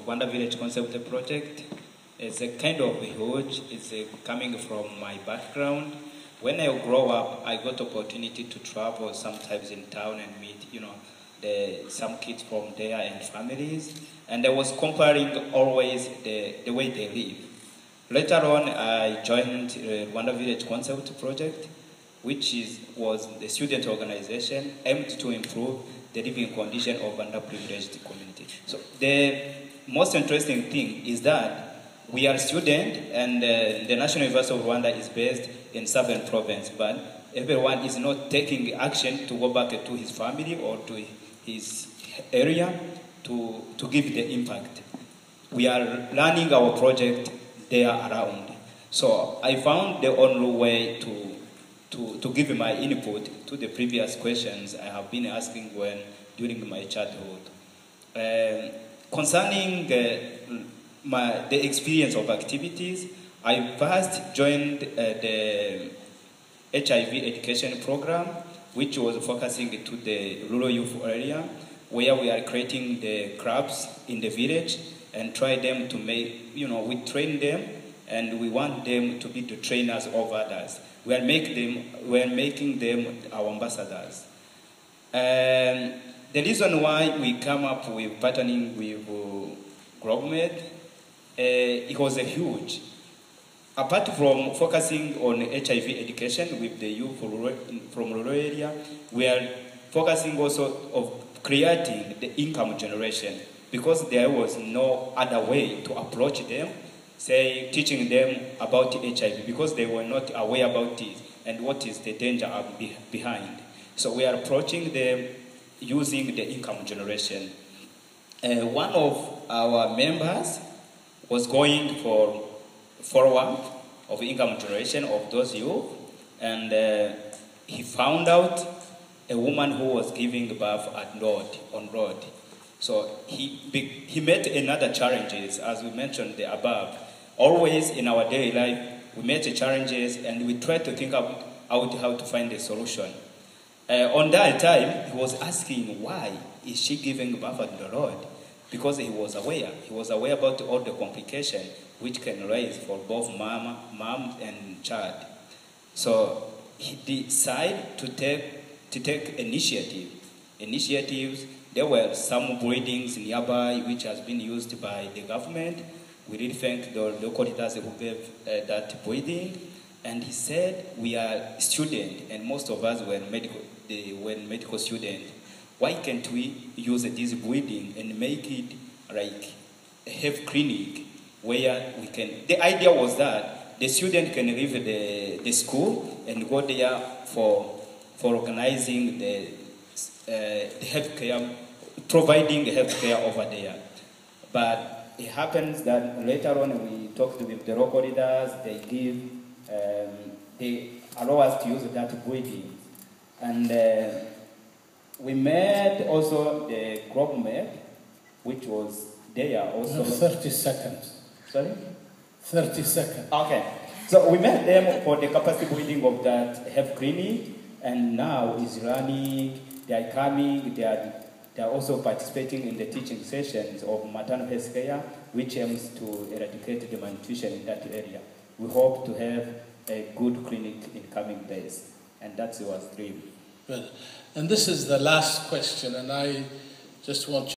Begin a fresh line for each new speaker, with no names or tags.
Rwanda Village Concept Project. It's a kind of huge. It's coming from my background. When I grow up, I got opportunity to travel sometimes in town and meet, some kids from there and families. And I was comparing always the way they live. Later on, I joined Rwanda Village Concept Project, which was the student organization aimed to improve the living condition of underprivileged community. So the most interesting thing is that we are students, and the National University of Rwanda is based in Southern Province, but everyone is not taking action to go back to his family or to his area to give the impact. We are running our project there around. So I found the only way to give my input to the previous questions I have been asking during my childhood. Concerning the experience of activities, I first joined the HIV education program, which was focusing to the rural youth area, where we are creating the clubs in the village and try them to make, we train them and we want them to be the trainers of others. We are making them our ambassadors. And the reason why we come up with partnering with GlobeMed, it was a huge. Apart from focusing on HIV education with the youth from rural area, we are focusing also of creating the income generation, because there was no other way to approach them, say teaching them about HIV, because they were not aware about it and what is the danger behind. So we are approaching them using the income generation. One of our members was going for follow-up of income generation of those youth, and he found out a woman who was giving birth on road. So he met another challenges, as we mentioned above. Always in our daily life, we met challenges and we try to think about how to find a solution. On that time, he was asking why is she giving birth on the road? Because he was aware. He was aware about all the complications which can rise for both mom and child. So he decided to take initiatives. There were some breedings nearby which has been used by the government. We really thank the local leaders who gave that breeding. And he said, we are students, and most of us were medical students. Why can't we use this breeding and make it like a health clinic where we can... The idea was that the student can leave the school and go there for organizing the healthcare, providing the healthcare over there. But it happens that later on we talked with the local leaders, they allow us to use that breeding. And we met also the GlobeMed, which was there also.
No, 30 seconds.
Sorry?
30 seconds.
Okay. So we met them for the capacity building of that health clinic, and now is running. They are coming. They are also participating in the teaching sessions of maternal health care, which aims to eradicate the malnutrition in that area. We hope to have a good clinic in coming days, and that's our dream.
Good. And this is the last question, and I just want you